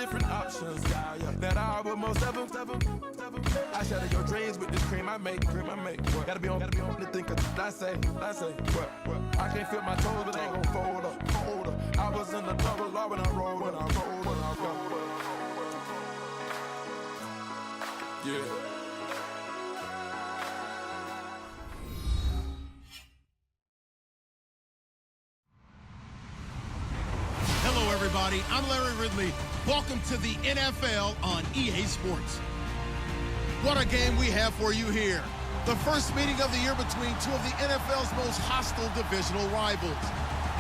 different options. That I will most ever. I shatter your dreams with this cream I make. What? Gotta be on the think of I say. What? I can't feel my toes, but they ain't gon' fold up. I was in the double law when I rolled up. Yeah. Hello, everybody. I'm Larry Ridley. Welcome to the NFL on EA Sports. What a game we have for you here. The first meeting of the year between two of the NFL's most hostile divisional rivals.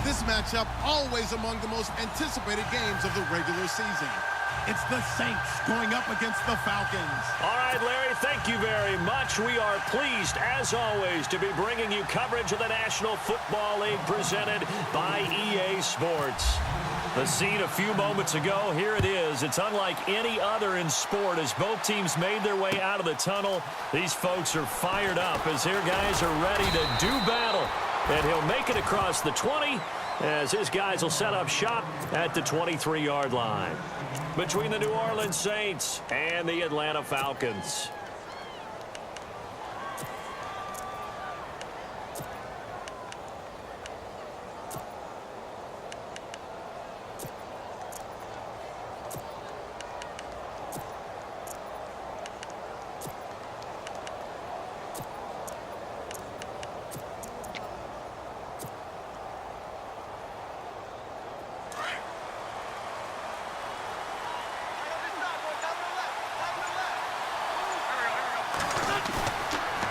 This matchup always among the most anticipated games of the regular season. It's the Saints going up against the Falcons. All right, Larry, thank you very much. We are pleased, as always, to be bringing you coverage of the National Football League presented by EA Sports. The scene a few moments ago, here it is. It's unlike any other in sport as both teams made their way out of the tunnel. These folks are fired up as their guys are ready to do battle. And he'll make it across the 20 as his guys will set up shop at the 23-yard line. Between the New Orleans Saints and the Atlanta Falcons.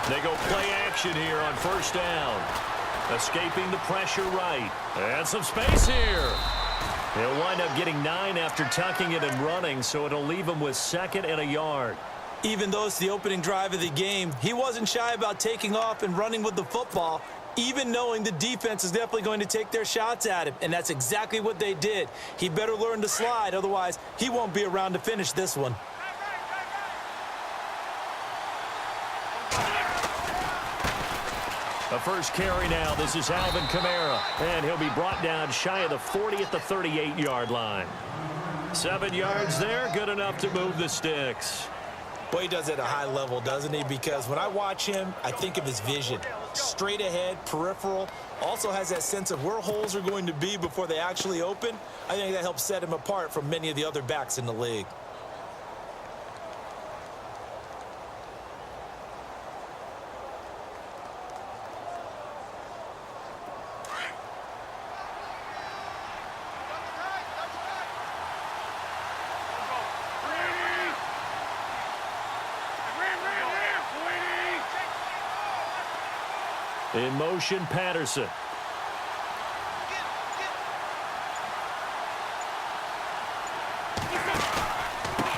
They go play action here on first down. Escaping the pressure right. And some space here. He'll wind up getting 9 after tucking it and running, so it'll leave him with 2nd and a yard. Even though it's the opening drive of the game, he wasn't shy about taking off and running with the football, even knowing the defense is definitely going to take their shots at him. And that's exactly what they did. He better learn to slide, otherwise he won't be around to finish this one. The first carry now. This is Alvin Kamara. And he'll be brought down shy of the 40 at the 38-yard line. 7 yards there. Good enough to move the sticks. Boy, he does it at a high level, doesn't he? Because when I watch him, I think of his vision. Straight ahead, peripheral. Also has that sense of where holes are going to be before they actually open. I think that helps set him apart from many of the other backs in the league. In motion, Patterson.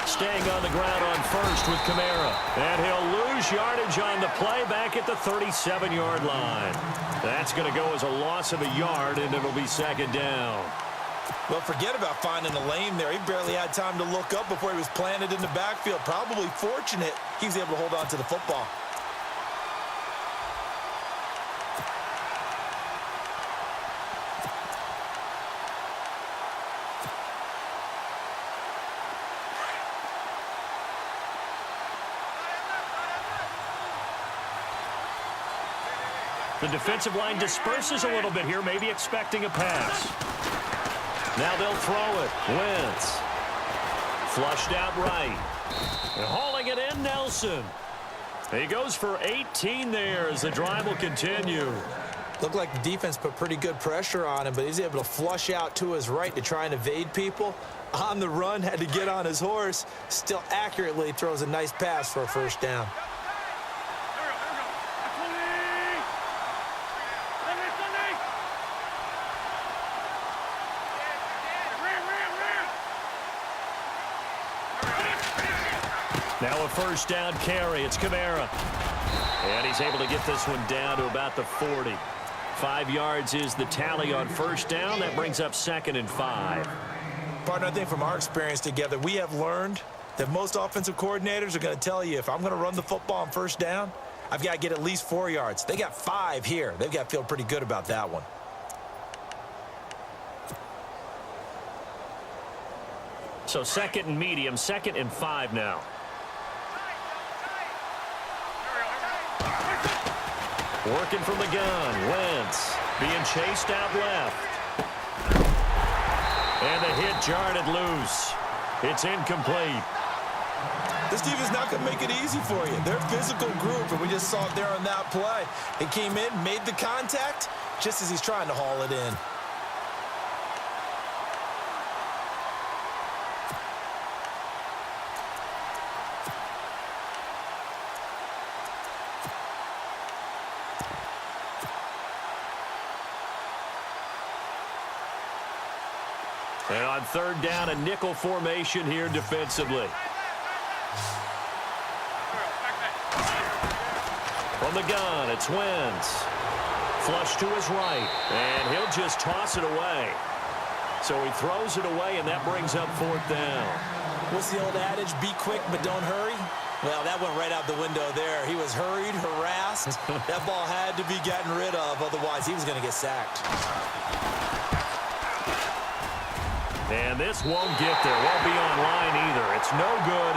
Staying on the ground on first with Kamara. And he'll lose yardage on the play back at the 37-yard line. That's going to go as a loss of a yard, and it'll be 2nd down. Well, forget about finding a lane there. He barely had time to look up before he was planted in the backfield. Probably fortunate he was able to hold on to the football. The defensive line disperses a little bit here, maybe expecting a pass. Now they'll throw it. Wentz. Flushed out right. And hauling it in, Nelson. He goes for 18 there as the drive will continue. Looked like the defense put pretty good pressure on him, but he's able to flush out to his right to try and evade people. On the run, had to get on his horse. Still accurately throws a nice pass for a first down. Now a first down carry. It's Kamara. And he's able to get this one down to about the 40. 5 yards is the tally on first down. That brings up 2nd and 5. Partner, I think from our experience together, we have learned that most offensive coordinators are going to tell you, if I'm going to run the football on first down, I've got to get at least 4 yards. They got 5 here. They've got to feel pretty good about that one. So 2nd and medium, 2nd and 5 now. Working from the gun. Wentz being chased out left. And the hit jarred it loose. It's incomplete. This defense is not going to make it easy for you. They're a physical group, and we just saw it there on that play. It came in, made the contact, just as he's trying to haul it in. And on 3rd down, a nickel formation here defensively. From the gun, it's Wentz. Flush to his right, and he'll just toss it away. So he throws it away, and that brings up 4th down. What's the old adage? Be quick, but don't hurry? Well, that went right out the window there. He was hurried, harassed. That ball had to be gotten rid of, otherwise he was going to get sacked. And this won't get there. Won't be on line either. It's no good.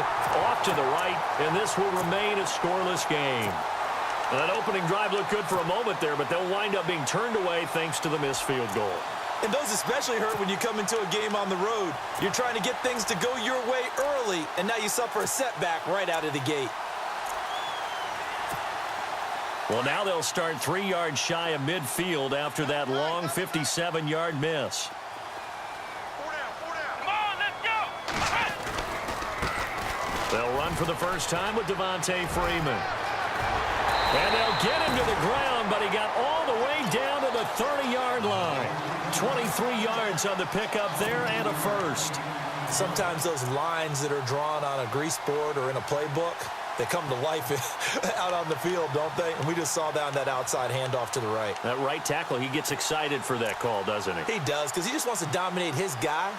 Off to the right, and this will remain a scoreless game. Well, that opening drive looked good for a moment there, but they'll wind up being turned away thanks to the missed field goal. And those especially hurt when you come into a game on the road. You're trying to get things to go your way early, and now you suffer a setback right out of the gate. Well, now they'll start 3 yards shy of midfield after that long 57-yard miss. They'll run for the first time with Devontae Freeman. And they'll get him to the ground, but he got all the way down to the 30-yard line. 23 yards on the pickup there and a first. Sometimes those lines that are drawn on a grease board or in a playbook, they come to life out on the field, don't they? And we just saw that on that outside handoff to the right. That right tackle, he gets excited for that call, doesn't he? He does, because he just wants to dominate his guy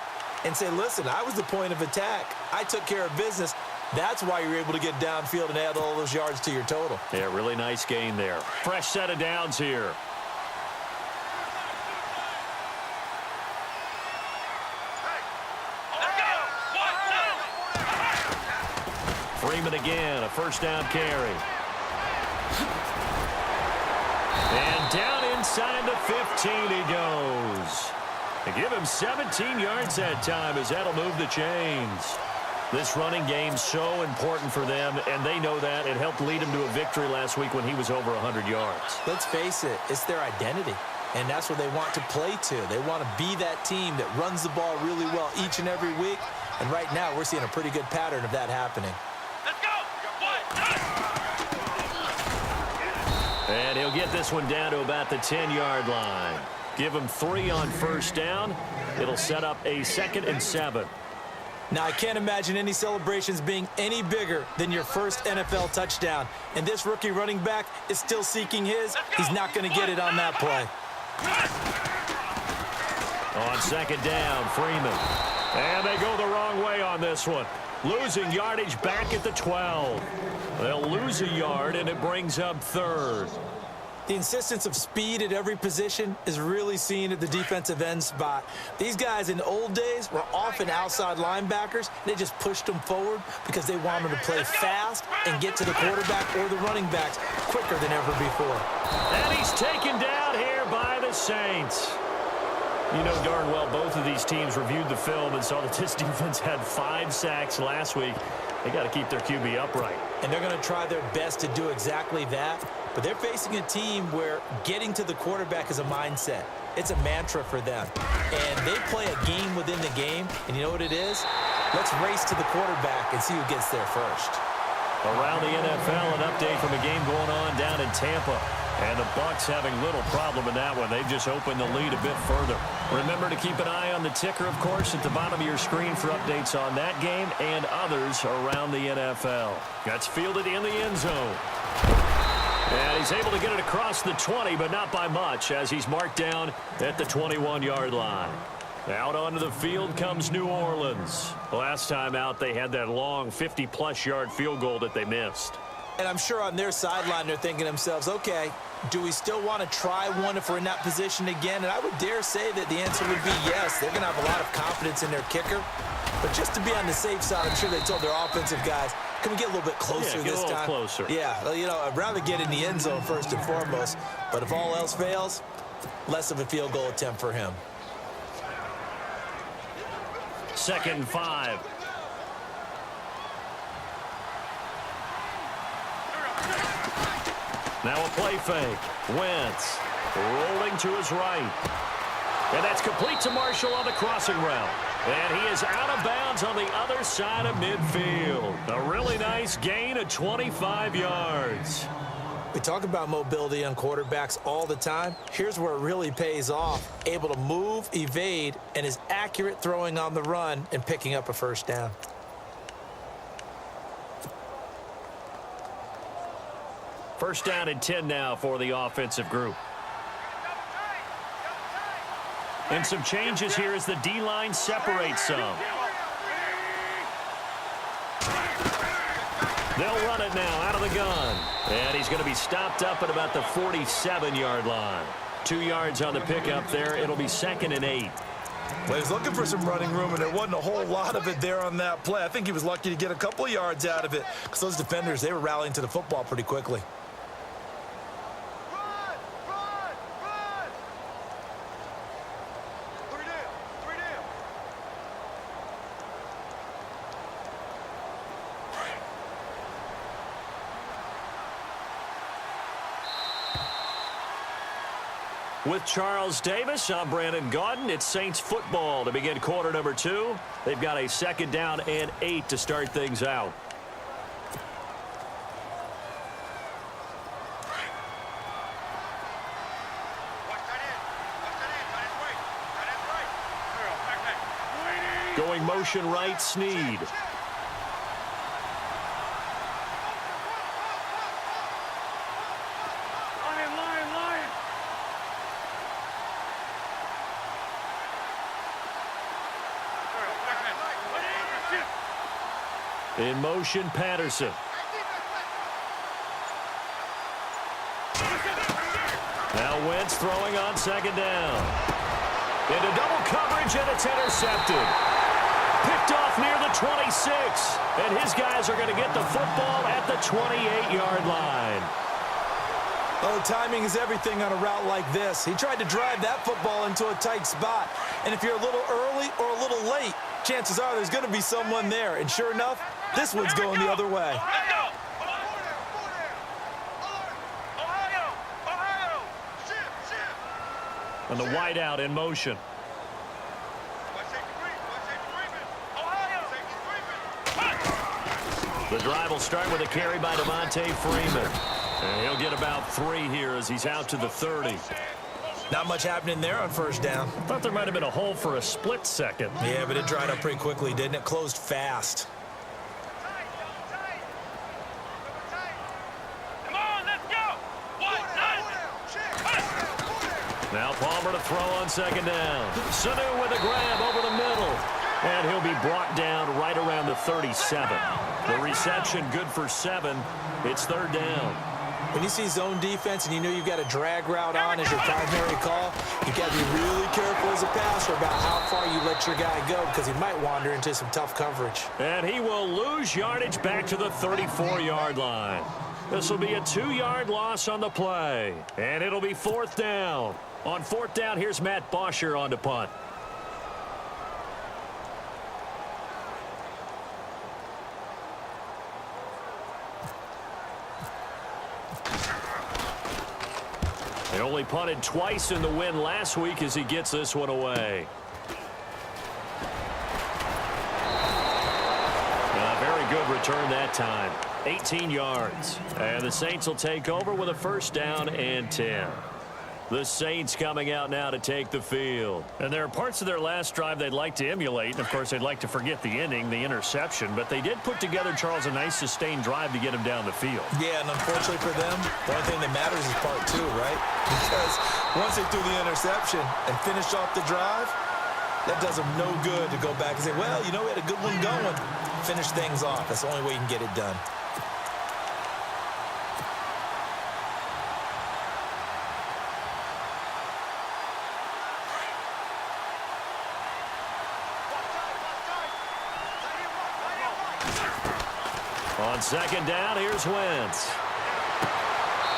and say, listen, I was the point of attack. I took care of business. That's why you're able to get downfield and add all those yards to your total. Yeah, really nice gain there. Fresh set of downs here. Freeman again, a first down carry. And down inside the 15 he goes. They give him 17 yards that time as that'll move the chains. This running game's so important for them, and they know that. It helped lead him to a victory last week when he was over 100 yards. Let's face it, it's their identity, and that's what they want to play to. They want to be that team that runs the ball really well each and every week, and right now we're seeing a pretty good pattern of that happening. And he'll get this one down to about the 10-yard line. Give him 3 on first down. It'll set up a 2nd and 7. Now, I can't imagine any celebrations being any bigger than your first NFL touchdown. And this rookie running back is still seeking his. He's not going to get it on that play. On 2nd down, Freeman. And they go the wrong way on this one. Losing yardage back at the 12. They'll lose a yard, and it brings up 3rd. The insistence of speed at every position is really seen at the defensive end spot. These guys in the old days were often outside linebackers. They just pushed them forward because they wanted to play fast and get to the quarterback or the running backs quicker than ever before. And he's taken down here by the Saints. You know darn well both of these teams reviewed the film and saw that this defense had 5 sacks last week. They got to keep their QB upright. And they're going to try their best to do exactly that. But they're facing a team where getting to the quarterback is a mindset. It's a mantra for them. And they play a game within the game. And you know what it is? Let's race to the quarterback and see who gets there first. Around the NFL, an update from a game going on down in Tampa. And the Bucs having little problem in that one. They've just opened the lead a bit further. Remember to keep an eye on the ticker, of course, at the bottom of your screen for updates on that game and others around the NFL. That's fielded in the end zone. And he's able to get it across the 20, but not by much, as he's marked down at the 21-yard line. Out onto the field comes New Orleans. Last time out, they had that long 50-plus yard field goal that they missed. And I'm sure on their sideline they're thinking to themselves, okay, do we still want to try one if we're in that position again? And I would dare say that the answer would be yes. They're going to have a lot of confidence in their kicker. But just to be on the safe side, I'm sure they told their offensive guys, can we get a little bit closer this time? Get a little closer. Yeah, you know, I'd rather get in the end zone first and foremost. But if all else fails, less of a field goal attempt for him. 2nd and 5. Now a play fake. Wentz rolling to his right. And that's complete to Marshall on the crossing route. And he is out of bounds on the other side of midfield. A really nice gain of 25 yards. We talk about mobility on quarterbacks all the time. Here's where it really pays off. Able to move, evade, and is accurate throwing on the run and picking up a first down. First down and 10 now for the offensive group. And some changes here as the D-line separates some. They'll run it now out of the gun. And he's going to be stopped up at about the 47-yard line. 2 yards on the pickup there. It'll be 2nd and 8. Well, he was looking for some running room, and there wasn't a whole lot of it there on that play. I think he was lucky to get a couple of yards out of it because those defenders, they were rallying to the football pretty quickly. With Charles Davis, I'm Brandon Gaudin. It's Saints football to begin quarter number 2. They've got a 2nd down and 8 to start things out. Going motion right, Snead. In motion, Patterson. Now Wentz throwing on 2nd down. Into double coverage, and it's intercepted. Picked off near the 26. And his guys are going to get the football at the 28-yard line. Oh, timing is everything on a route like this. He tried to drive that football into a tight spot. And if you're a little early or a little late, chances are there's going to be someone there. And sure enough, this one's going the other way. And the wideout in motion. The drive will start with a carry by Devontae Freeman. And he'll get about 3 here as he's out to the 30. Not much happening there on first down. Thought there might have been a hole for a split second. Yeah, but it dried up pretty quickly, didn't it? Closed fast. Now Palmer to throw on 2nd down. Sanu with a grab over the middle. And he'll be brought down right around the 37. The reception good for 7. It's 3rd down. When you see zone defense and you know you've got a drag route on as your primary call, you've got to be really careful as a passer about how far you let your guy go because he might wander into some tough coverage. And he will lose yardage back to the 34-yard line. This will be a 2-yard loss on the play. And it'll be 4th down. On 4th down, here's Matt Bosher on to punt. They only punted twice in the win last week as he gets this one away. A very good return that time. 18 yards. And the Saints will take over with a 1st down and 10. The Saints coming out now to take the field. And there are parts of their last drive they'd like to emulate. And, of course, they'd like to forget the ending, the interception. But they did put together, Charles, a nice sustained drive to get him down the field. Yeah, and unfortunately for them, the only thing that matters is part 2, right? Because once they threw the interception and finished off the drive, that does them no good to go back and say, well, you know, we had a good one going. Finish things off. That's the only way you can get it done. On second down, here's Wentz.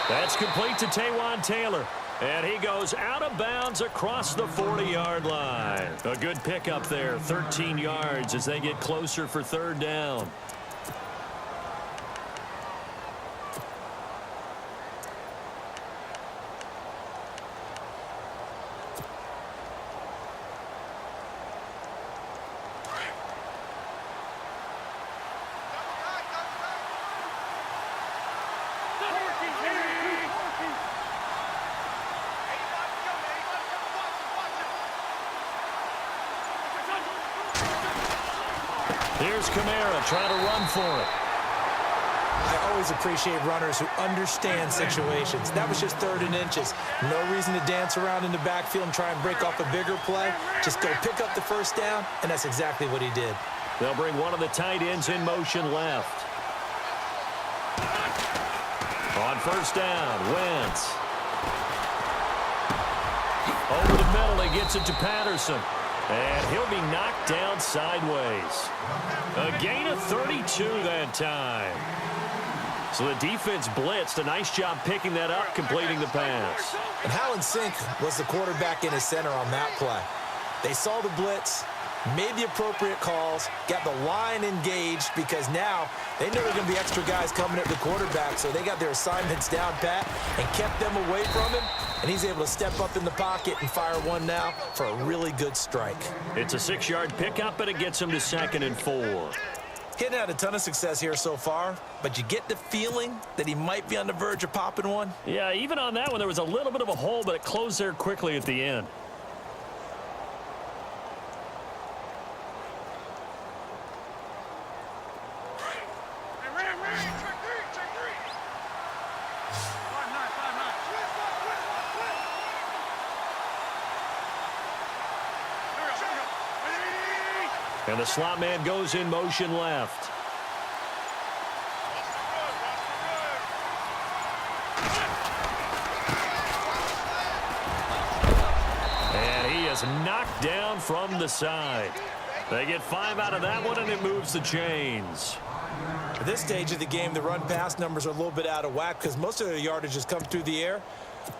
That's complete to Taywan Taylor. And he goes out of bounds across the 40-yard line. A good pickup there, 13 yards as they get closer for third down. Here's Kamara trying to run for it. I always appreciate runners who understand situations. That was just 3rd and inches. No reason to dance around in the backfield and try and break off a bigger play. Just go pick up the first down, and that's exactly what he did. They'll bring one of the tight ends in motion left. On first down, Wentz. Over the middle, he gets it to Patterson. And he'll be knocked down sideways. A gain of 32 that time. So the defense blitzed. A nice job picking that up, completing the pass. And how in sync was the quarterback in his center on that play? They saw the blitz, made the appropriate calls, got the line engaged because now they know there are going to be extra guys coming at the quarterback, so they got their assignments down pat and kept them away from him, and he's able to step up in the pocket and fire one now for a really good strike. It's a 6-yard pickup, and it gets him to 2nd and 4. He hadn't had a ton of success here so far, but you get the feeling that he might be on the verge of popping one. Yeah, even on that one, there was a little bit of a hole, but it closed there quickly at the end. And the slot man goes in motion left. And he is knocked down from the side. They get 5 out of that one, and it moves the chains. At this stage of the game, the run-pass numbers are a little bit out of whack because most of the yardage has come through the air.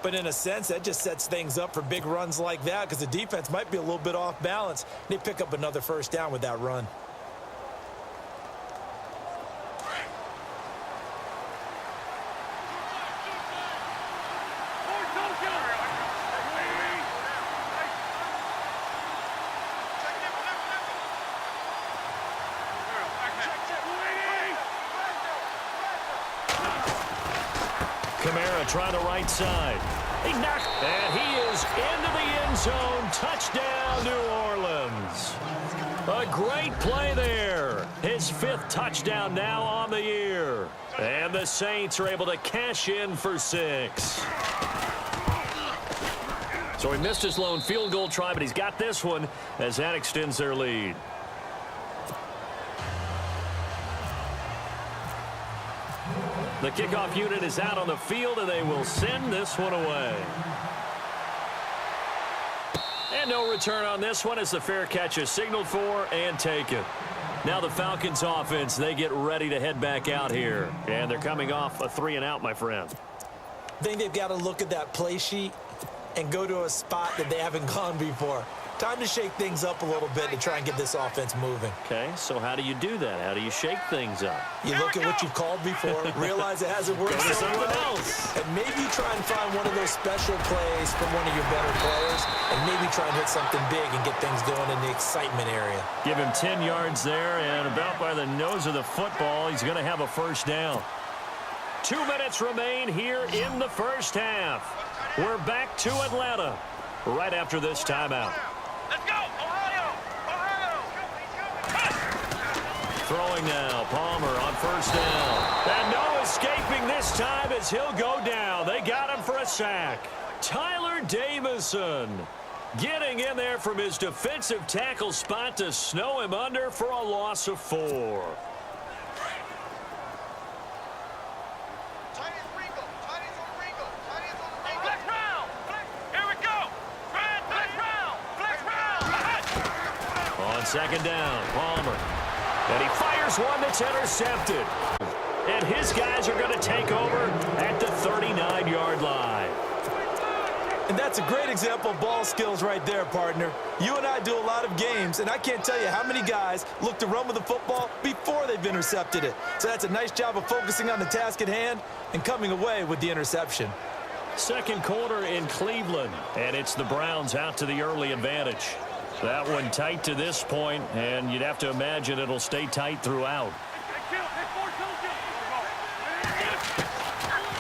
But in a sense, that just sets things up for big runs like that because the defense might be a little bit off balance. They pick up another first down with that run. Kamara trying to right side. He knocked, and he is into the end zone. Touchdown, New Orleans. A great play there. His 5th touchdown now on the year. And the Saints are able to cash in for 6. So he missed his lone field goal try, but he's got this one as that extends their lead. The kickoff unit is out on the field, and they will send this one away. And no return on this one as the fair catch is signaled for and taken. Now the Falcons offense, they get ready to head back out here. And they're coming off a 3-and-out, my friend. I think they've got to look at that play sheet and go to a spot that they haven't gone before. Time to shake things up a little bit to try and get this offense moving. Okay, so how do you do that? How do you shake things up? You look at what you've called before, realize it hasn't worked Go to so something well, else. and maybe try and find one of those special plays from one of your better players, and maybe try and hit something big and get things going in the excitement area. Give him 10 yards there, and about by the nose of the football, he's going to have a first down. 2 minutes remain here in the first half. We're back to Atlanta right after this timeout. Let's go, Ohio! Throwing now, Palmer on first down. And no escaping this time as he'll go down. They got him for a sack. Tyler Davison getting in there from his defensive tackle spot to snow him under for a loss of 4. Second down, Palmer. And he fires Here's one that's intercepted. And his guys are going to take over at the 39-yard line. And that's a great example of ball skills right there, partner. You and I do a lot of games, and I can't tell you how many guys look to run with the football before they've intercepted it. So that's a nice job of focusing on the task at hand and coming away with the interception. Second quarter in Cleveland, and it's the Browns out to the early advantage. That one tight to this point, and you'd have to imagine it'll stay tight throughout.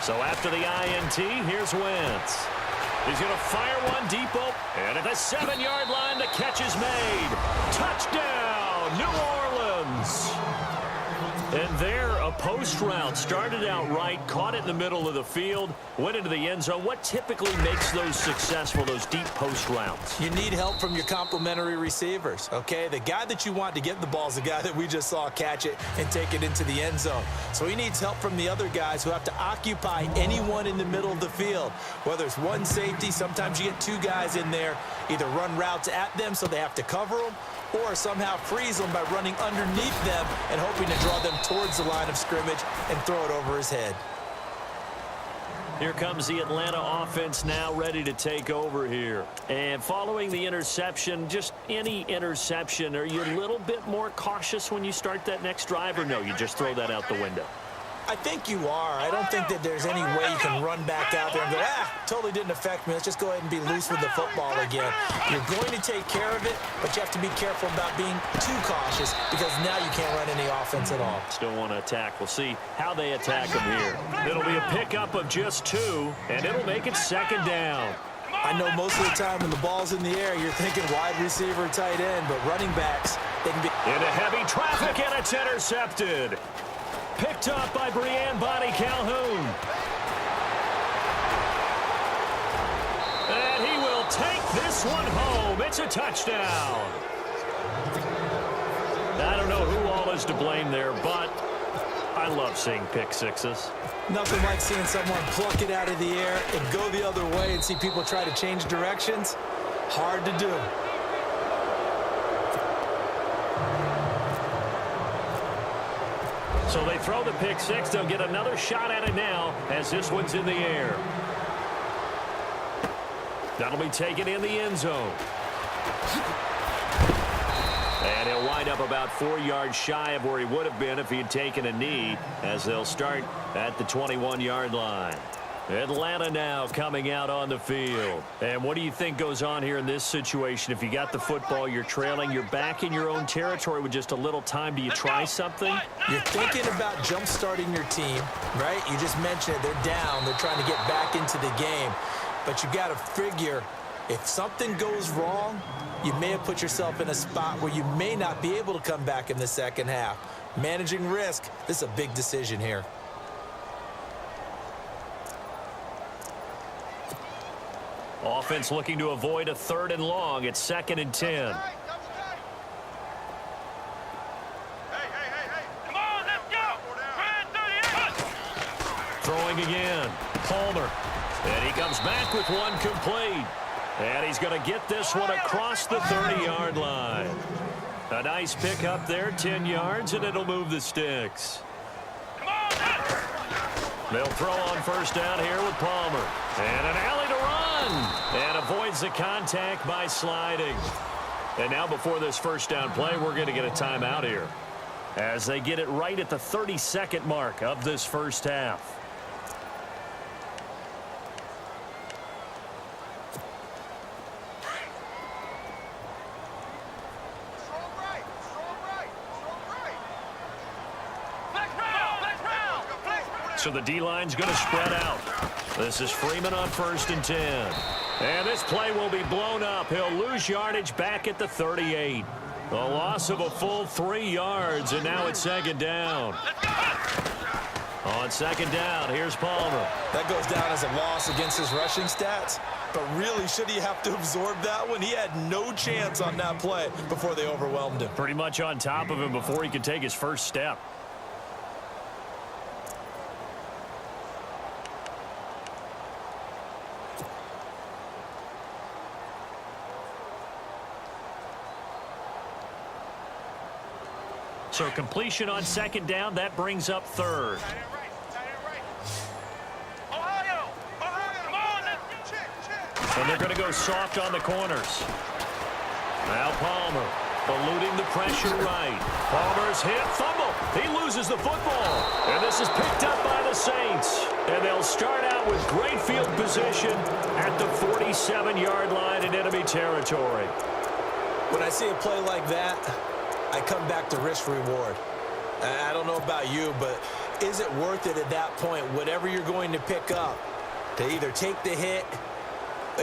So after the INT, here's Wentz. He's going to fire one deep open, and at the 7-yard line, the catch is made. Touchdown, New Orleans. And there, a post route started out right, caught it in the middle of the field, went into the end zone. What typically makes those successful, those deep post routes? You need help from your complementary receivers, okay? The guy that you want to get the ball is the guy that we just saw catch it and take it into the end zone. So he needs help from the other guys who have to occupy anyone in the middle of the field. Whether it's one safety, sometimes you get two guys in there, either run routes at them so they have to cover them, or somehow freeze them by running underneath them and hoping to draw them towards the line of scrimmage and throw it over his head. Here comes the Atlanta offense now ready to take over here. And following the interception, just any interception, are you a little bit more cautious when you start that next drive, or no, you just throw that out the window? I think you are. I don't think that there's any way you can run back out there and go, totally didn't affect me. Let's just go ahead and be loose with the football again. You're going to take care of it, but you have to be careful about being too cautious because now you can't run any offense at all. Still want to attack. We'll see how they attack him here. It'll be a pickup of just 2, and it'll make it second down. I know most of the time when the ball's in the air, you're thinking wide receiver, tight end, but running backs, they can be... Into heavy traffic, and it's intercepted. Picked up by Brianne Bonnie Calhoun. And he will take this one home. It's a touchdown. I don't know who all is to blame there, but I love seeing pick sixes. Nothing like seeing someone pluck it out of the air and go the other way and see people try to change directions. Hard to do. So they throw the pick six. They'll get another shot at it now as this one's in the air. That'll be taken in the end zone. And he'll wind up about 4 yards shy of where he would have been if he had taken a knee, as they'll start at the 21-yard line. Atlanta now coming out on the field. And what do you think goes on here in this situation? If you got the football, you're trailing, you're back in your own territory with just a little time. Do you try something? You're thinking about jump-starting your team, right? You just mentioned it. They're down. They're trying to get back into the game. But you got to figure if something goes wrong, you may have put yourself in a spot where you may not be able to come back in the second half. Managing risk, this is a big decision here. Offense looking to avoid a 3rd and long. It's 2nd and 10. Come on, let's go. Throwing again. Palmer. And he comes back with one complete. And he's going to get this one across the 30-yard line. A nice pick up there, 10 yards, and it'll move the sticks. They'll throw on first down here with Palmer. And an alley to run. And avoids the contact by sliding. And now before this first down play, we're going to get a timeout here, as they get it right at the 30-second mark of this first half. So the D-line's going to spread out. This is Freeman on 1st and 10. And this play will be blown up. He'll lose yardage back at the 38. A loss of a full 3 yards, and now it's 2nd down. On 2nd down, here's Palmer. That goes down as a loss against his rushing stats. But really, should he have to absorb that one? He had no chance on that play before they overwhelmed him. Pretty much on top of him before he could take his first step. So completion on second down, that brings up third. And they're going to go soft on the corners. Now Palmer eluding the pressure right. Palmer's hit, fumble. He loses the football. And this is picked up by the Saints. And they'll start out with great field position at the 47-yard line in enemy territory. When I see a play like that, I come back to risk-reward. I don't know about you, but is it worth it at that point, whatever you're going to pick up, to either take the hit,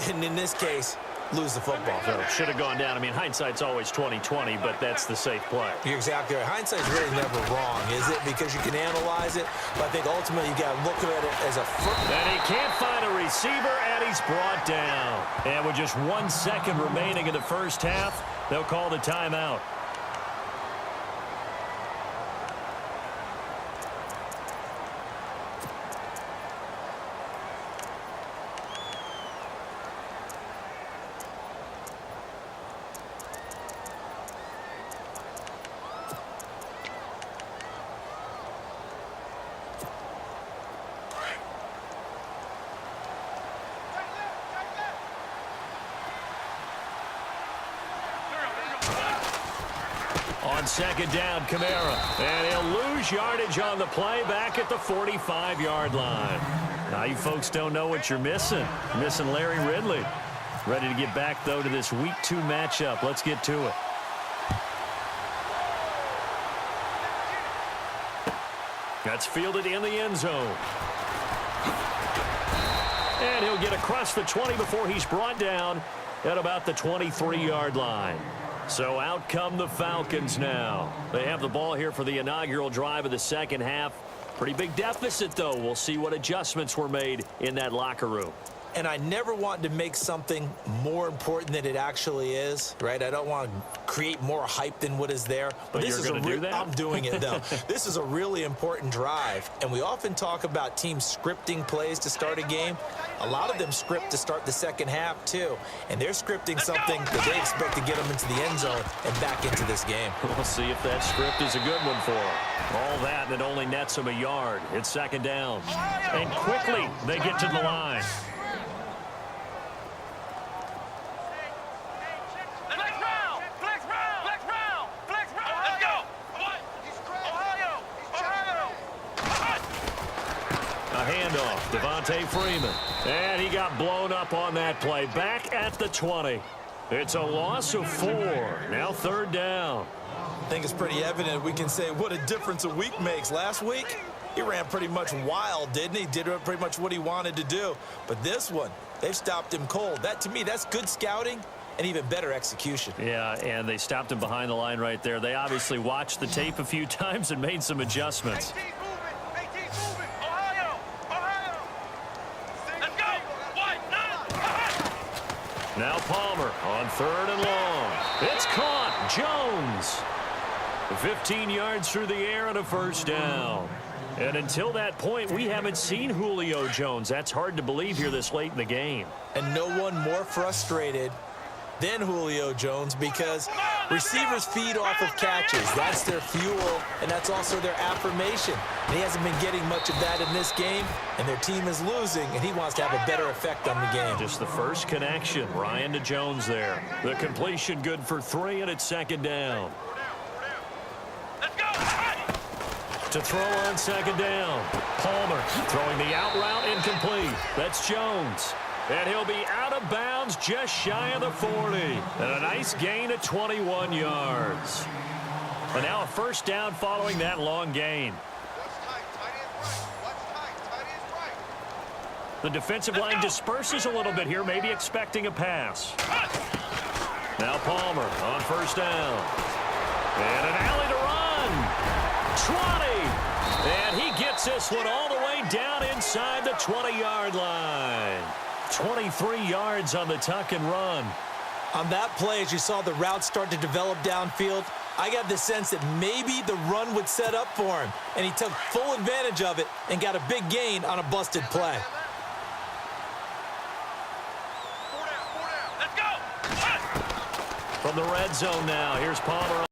and in this case, lose the football? So should have gone down. I mean, hindsight's always 20/20, but that's the safe play. You're exactly right. Hindsight's really never wrong, is it? Because you can analyze it, but I think ultimately you got to look at it as a And he can't find a receiver, and he's brought down. And with just 1 second remaining in the first half, they'll call the timeout. On second down, Kamara. And he'll lose yardage on the play back at the 45-yard line. Now, you folks don't know what you're missing. You're missing Larry Ridley. Ready to get back, though, to this Week 2 matchup. Let's get to it. That's fielded in the end zone. And he'll get across the 20 before he's brought down at about the 23-yard line. So out come the Falcons now. They have the ball here for the inaugural drive of the second half. Pretty big deficit, though. We'll see what adjustments were made in that locker room. And I never want to make something more important than it actually is, right? I don't want to create more hype than what is there. But this you're going to do that? I'm doing it, though. This is a really important drive. And we often talk about teams scripting plays to start a game. A lot of them script to start the second half, too. And they're scripting something that they expect to get them into the end zone and back into this game. We'll see if that script is a good one for them. All that, and it only nets them a yard. It's second down. And quickly, they get to the line. Devontae Freeman. And he got blown up on that play. Back at the 20. It's a loss of 4. Now third down. I think it's pretty evident we can say what a difference a week makes. Last week, he ran pretty much wild, didn't he? Did pretty much what he wanted to do. But this one, they've stopped him cold. That, to me, that's good scouting and even better execution. Yeah, and they stopped him behind the line right there. They obviously watched the tape a few times and made some adjustments. Now Palmer on third and long. It's caught. Jones. 15 yards through the air and a first down. And until that point, we haven't seen Julio Jones. That's hard to believe here this late in the game. And no one more frustrated than Julio Jones because receivers feed off of catches. That's their fuel, and that's also their affirmation. And he hasn't been getting much of that in this game, and their team is losing, and he wants to have a better effect on the game. Just the first connection, Ryan to Jones there. The completion good for 3, and it's second down. To throw on second down. Palmer throwing the out route incomplete. That's Jones. And he'll be out of bounds just shy of the 40. And a nice gain of 21 yards. And now a first down following that long gain. The defensive line disperses a little bit here, maybe expecting a pass. Now Palmer on first down. And an alley to run. 20. And he gets this one all the way down inside the 20-yard line. 23 yards on the tuck and run. On that play, as you saw the route start to develop downfield, I got the sense that maybe the run would set up for him, and he took full advantage of it and got a big gain on a busted play. From the red zone now, here's Palmer.